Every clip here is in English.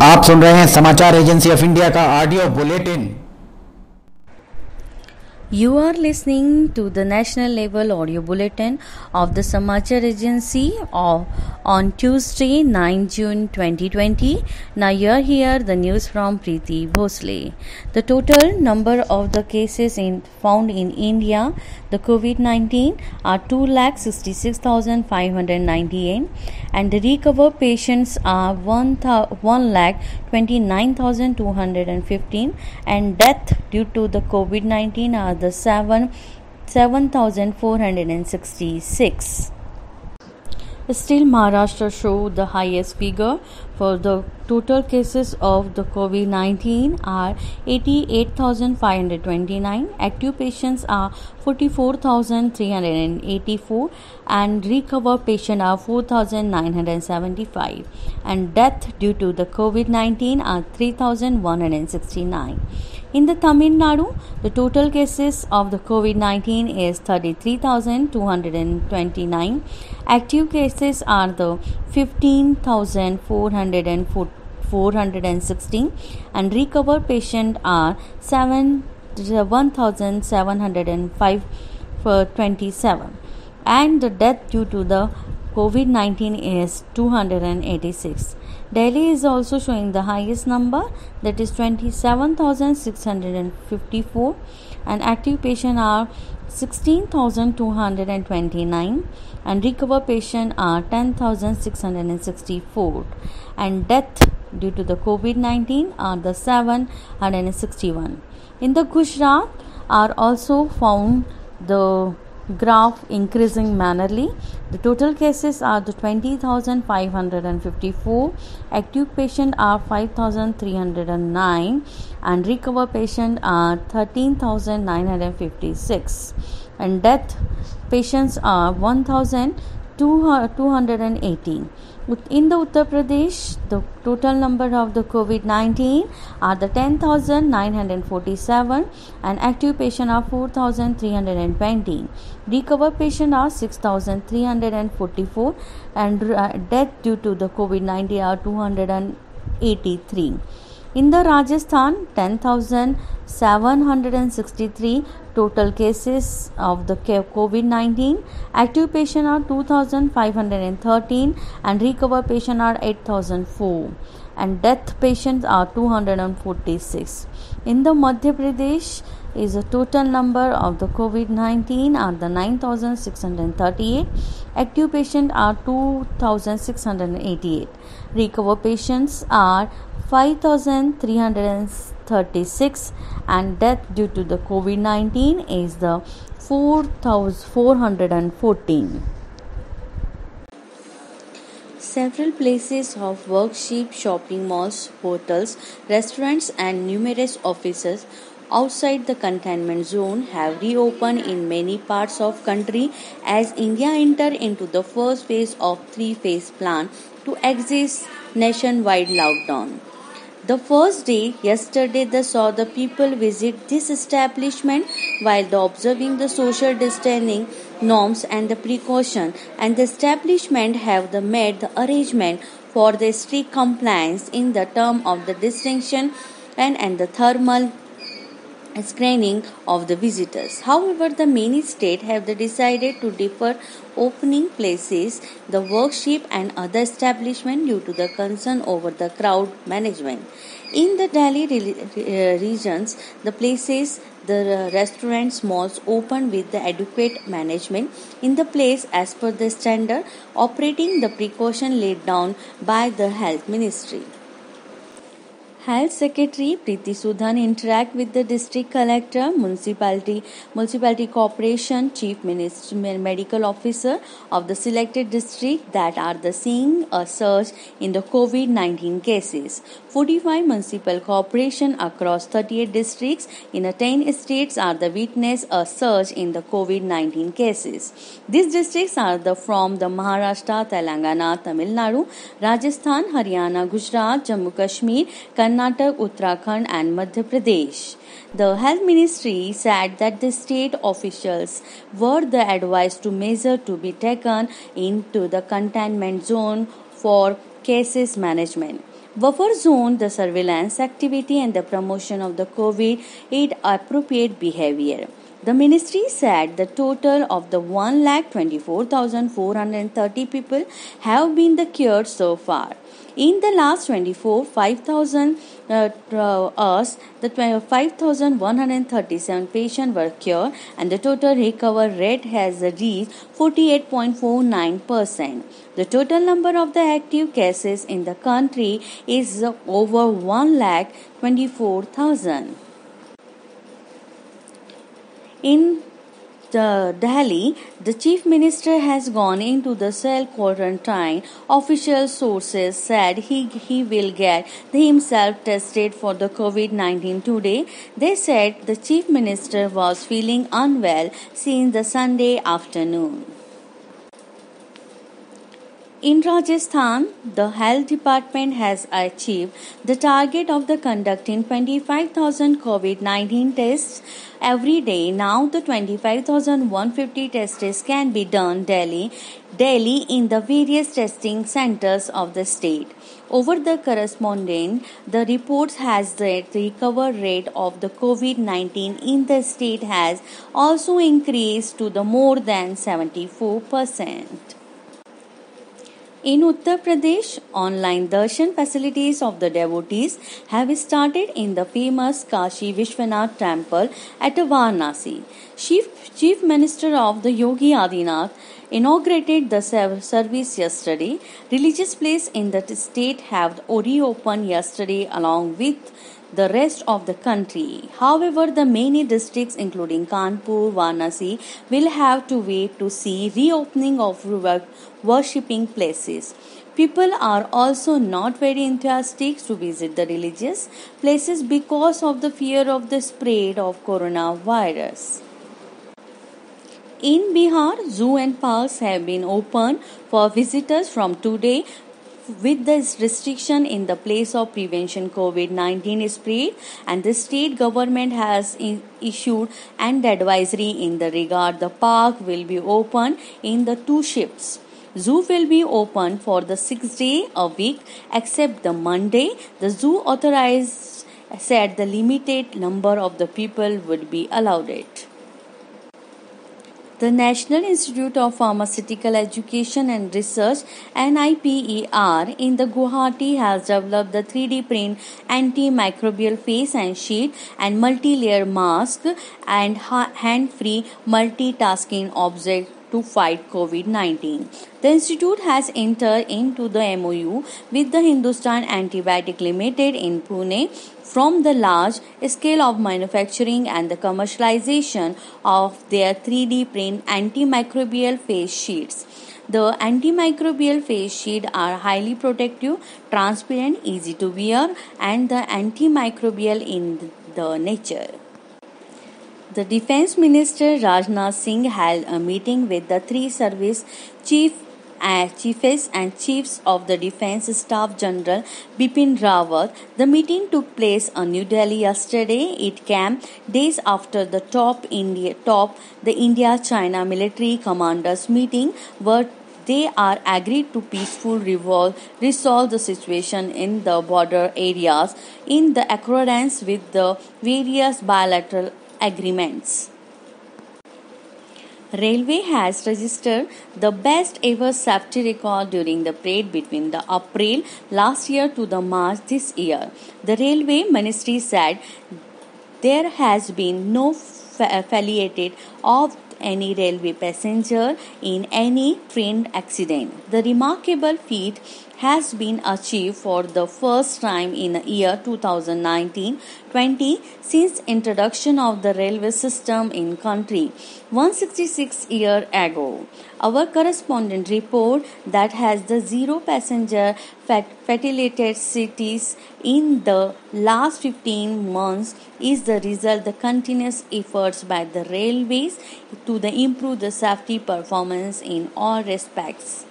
आप सुन रहे हैं समाचार एजेंसी ऑफ इंडिया का audio bulletin. You are listening to the national level audio bulletin of the Samachar Agency on Tuesday, 9 June 2020. Now you are here the news from Preeti Bhosle. The total number of the cases found in India, the COVID-19, are 2,66,598 and the recovered patients are 1,29,215 and death due to the COVID-19 are the 7,466. Still, Maharashtra showed the highest figure for the total cases of the COVID-19 are 88,529, active patients are 44,384 and recovered patients are 4,975 and death due to the COVID-19 are 3,169. In the Tamil Nadu, the total cases of the COVID-19 is 33,229. Active cases are the 15,416 and recovered patients are 1,705 and the death due to the COVID-19 is 286. Delhi is also showing the highest number, that is 27,654 and active patients are 16,229 and recovered patients are 10,664 and death due to the COVID-19 are the 761. In the Gujarat are also found the graph increasing mannerly. The total cases are the 20,554, active patients are 5,309 and recovered patients are 13,956 and death patients are 1,218. In the Uttar Pradesh, the total number of the COVID-19 are the 10,947 and active patients are 4,320. Recovered patients are 6,344 and death due to the COVID-19 are 283. In the Rajasthan, 10,763 total cases of the COVID-19. Active patients are 2,513 and recovered patients are 8,004 and death patients are 246. In the Madhya Pradesh is a total number of the COVID-19 are the 9,638. Active patients are 2,688. Recovered patients are 5,336 and death due to the COVID-19 is the 4,414. Several places of worship, shopping malls, hotels, restaurants and numerous offices outside the containment zone have reopened in many parts of country as India entered into the first phase of three-phase plan to exit nationwide lockdown. The first day, yesterday, saw the people visit this establishment while observing the social distancing norms and the precaution, and the establishment have made the arrangement for the strict compliance in the term of the distinction and the thermal screening of the visitors. However, the many states have decided to defer opening places, the worship and other establishments due to the concern over the crowd management. In the Delhi regions, the places, the restaurants, malls open with the adequate management in the place as per the standard, operating the precaution laid down by the Health Ministry. Health Secretary Preeti Sudhan interact with the District Collector, Municipality Corporation, Chief Medical Officer of the selected district that are seeing a surge in the COVID-19 cases. 45 municipal corporations across 38 districts in 10 states are witness a surge in the COVID-19 cases. These districts are from the Maharashtra, Telangana, Tamil Nadu, Rajasthan, Haryana, Gujarat, Jammu Kashmir, Karnataka, Uttarakhand and Madhya Pradesh. The Health Ministry said that the state officials were advised to measures to be taken into the containment zone for cases management. Buffer zone the surveillance activity and the promotion of the COVID aid appropriate behavior. The ministry said the total of the 1,24,430 people have been cured so far. In the last 24, 5,000 hours, the 5,137 patients were cured and the total recovery rate has reached 48.49%. The total number of the active cases in the country is over 1,24,000. In Delhi, the Chief Minister has gone into the self-quarantine. Official sources said he will get himself tested for the COVID-19 today. They said the Chief Minister was feeling unwell since the Sunday afternoon. In Rajasthan, the Health Department has achieved the target of the conducting 25,000 COVID-19 tests every day. Now the 25,150 tests can be done daily in the various testing centers of the state. Over the correspondent, the reports has that the recovery rate of the COVID-19 in the state has also increased to the more than 74%. In Uttar Pradesh, online darshan facilities of the devotees have started in the famous Kashi Vishwanath temple at Varanasi. Chief Minister of the Yogi Adityanath inaugurated the service yesterday. Religious places in the state have reopened yesterday along with the rest of the country. However, the many districts including Kanpur, Varanasi will have to wait to see reopening of worshipping places. People are also not very enthusiastic to visit the religious places because of the fear of the spread of coronavirus. In Bihar, zoo and parks have been opened for visitors from today with this restriction in the place of prevention COVID-19 spread, and the state government has issued an advisory in the regard. The park will be open in the 2 shifts. Zoo will be open for the 6 days a week except the Monday. The zoo authorized said the limited number of the people would be allowed it. The National Institute of Pharmaceutical Education and Research NIPER in the Guwahati has developed the 3D print antimicrobial face and sheet and multi-layer mask and hand-free multitasking object to fight COVID-19. The institute has entered into the MOU with the Hindustan Antibiotic Limited in Pune from the large scale of manufacturing and the commercialization of their 3D print antimicrobial face sheets. The antimicrobial face sheets are highly protective, transparent, easy to wear, and the antimicrobial in the nature. The Defence Minister Rajnath Singh held a meeting with the 3 service chiefs and chiefs of the Defence Staff General Bipin Rawat. The meeting took place in New Delhi yesterday. It came days after the India-China military commanders meeting where they are agreed to peacefully resolve the situation in the border areas in the accordance with the various bilateral agreements. Railway has registered the best ever safety record during the parade between the April last year to the March this year. The Railway Ministry said there has been no fatality of any railway passenger in any train accident. The remarkable feat has been achieved for the first time in the year 2019-20 since introduction of the railway system in country 166 years ago. Our correspondent report that has the 0 passenger fatalities in the last 15 months is the result of the continuous efforts by the railways to improve the safety performance in all respects.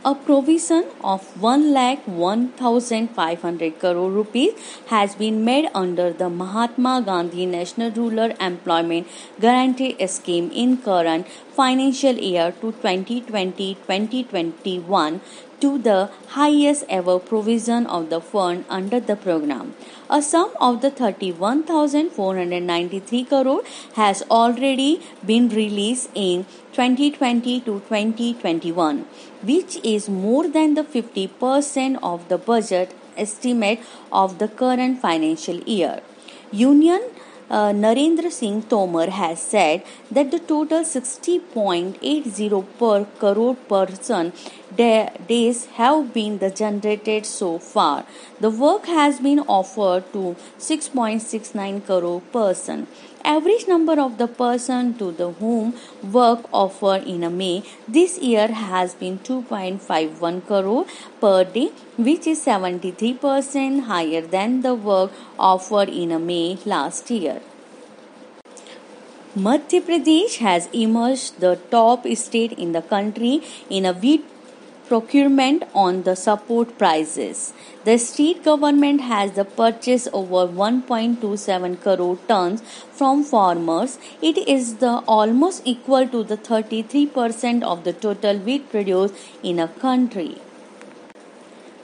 A provision of 1,01,500 crore rupees has been made under the Mahatma Gandhi National Rural Employment Guarantee Scheme in current financial year to 2020-2021 to the highest ever provision of the fund under the program. A sum of the 31,493 crore has already been released in 2020 to 2021, which is more than the 50% of the budget estimate of the current financial year. Union Narendra Singh Tomar has said that the total 60.80 per crore person days have been generated so far. The work has been offered to 6.69 crore person. Average number of the person to the whom work offered in a May this year has been 2.51 crore per day, which is 73% higher than the work offered in a May last year. Madhya Pradesh has emerged the top state in the country in a wheat procurement on the support prices. The state government has purchased over 1.27 crore tons from farmers. It is almost equal to the 33% of the total wheat produced in a country.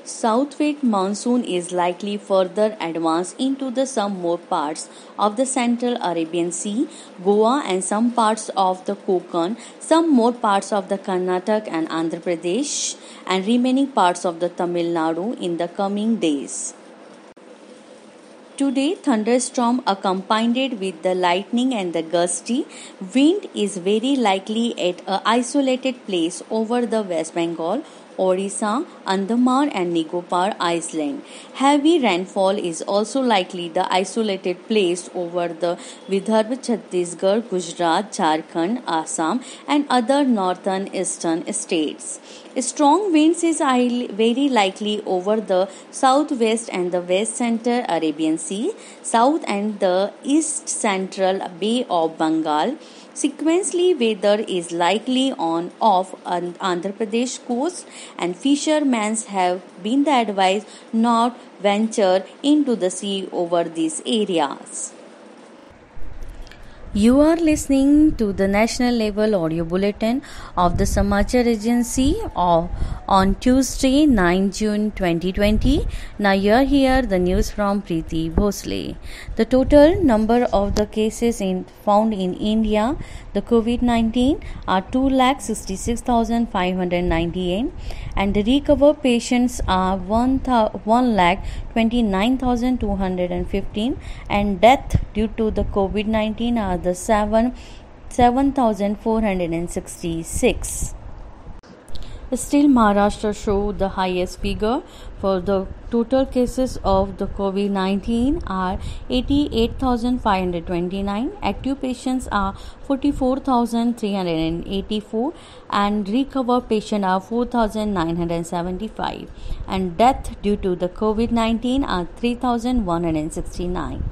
Southwest monsoon is likely further advance into some more parts of the Central Arabian Sea, Goa and some parts of the Konkan, some more parts of the Karnataka and Andhra Pradesh, and remaining parts of the Tamil Nadu in the coming days. Today, thunderstorm accompanied with the lightning and the gusty wind is very likely at an isolated place over the West Bengal, Odisha, Andaman and Nicobar Island. Heavy rainfall is also likely the isolated place over the Vidarbha, Chhattisgarh, Gujarat, Jharkhand, Assam and other northern eastern states. Strong winds is very likely over the southwest and the west central Arabian Sea, south and the east central Bay of Bengal. Sequentially, weather is likely on off Andhra Pradesh coast, and fishermen have been advised not venture into the sea over these areas. You are listening to the national level audio bulletin of the Samachar Agency on Tuesday 9 June 2020. Now you are here the news from Preeti Bhosle. The total number of the cases found in India, the COVID-19 are 2,66,598 and the recovered patients are 1,29,215 and death due to the COVID-19 are the 7,466. Still, Maharashtra showed the highest figure for the total cases of the COVID-19 are 88,529, active patients are 44,384 and recovered patients are 4,975 and death due to the COVID-19 are 3,169.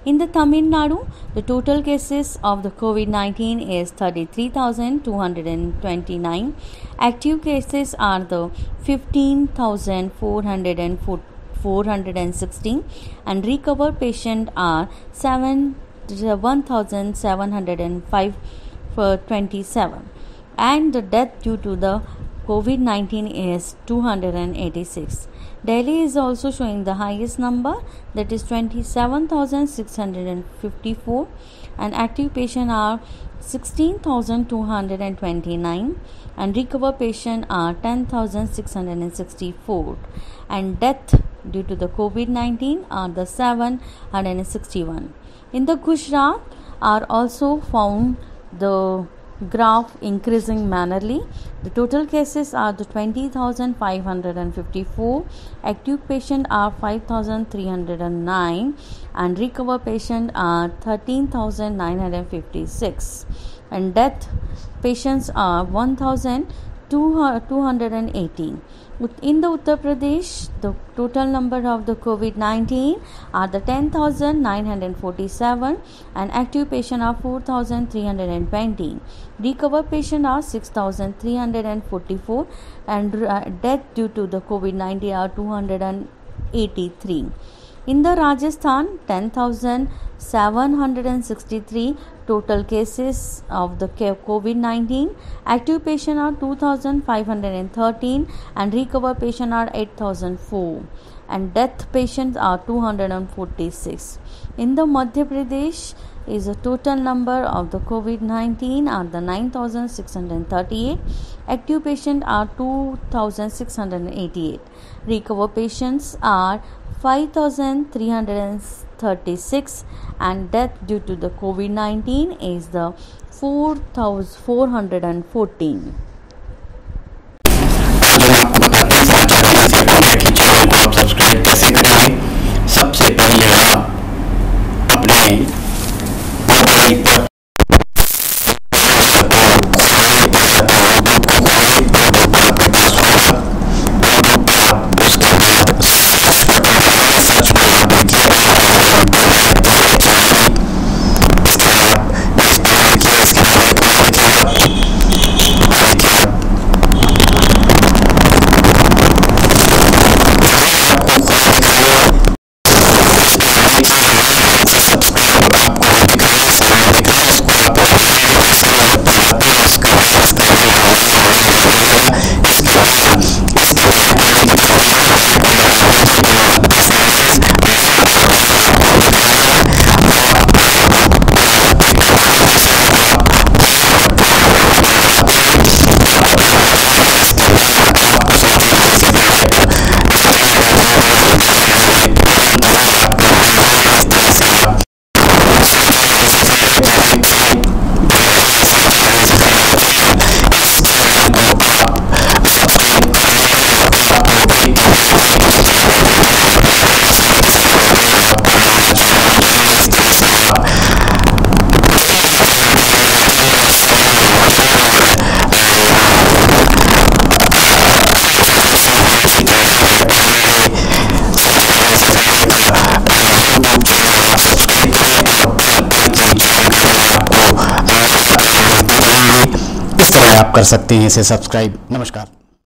In the Tamil Nadu, the total cases of the COVID-19 is 33,229. Active cases are the 15,416 and recovered patients are 1,705 for 27. And the death due to the COVID-19 is 286. Delhi is also showing the highest number, that is 27,654 and active patients are 16,229 and recovered patients are 10,664 and death due to the COVID-19 are the 761. In the Gujarat are also found the graph increasing mannerly. The total cases are the 20,554, active patients are 5,309 and recovered patients are 13,956 and death patients are 1,218. In the Uttar Pradesh, the total number of the COVID-19 are the 10,947 and active patients are 4,320. Recovered patients are 6,344 and death due to the COVID-19 are 283. In the Rajasthan, 10,763 total cases of the COVID-19. Active patients are 2,513 and recovered patients are 8,004 and death patients are 246. In the Madhya Pradesh, is the total number of the COVID-19 are the 9,638. Active patients are 2,688. Recovered patients are 5,336 and death due to the COVID-19 is the 4,414. आप subscribe कैसे करेंगे। सबसे पहले आप अपने mobile पर आप कर सकते हैं इसे सब्सक्राइब। नमस्कार।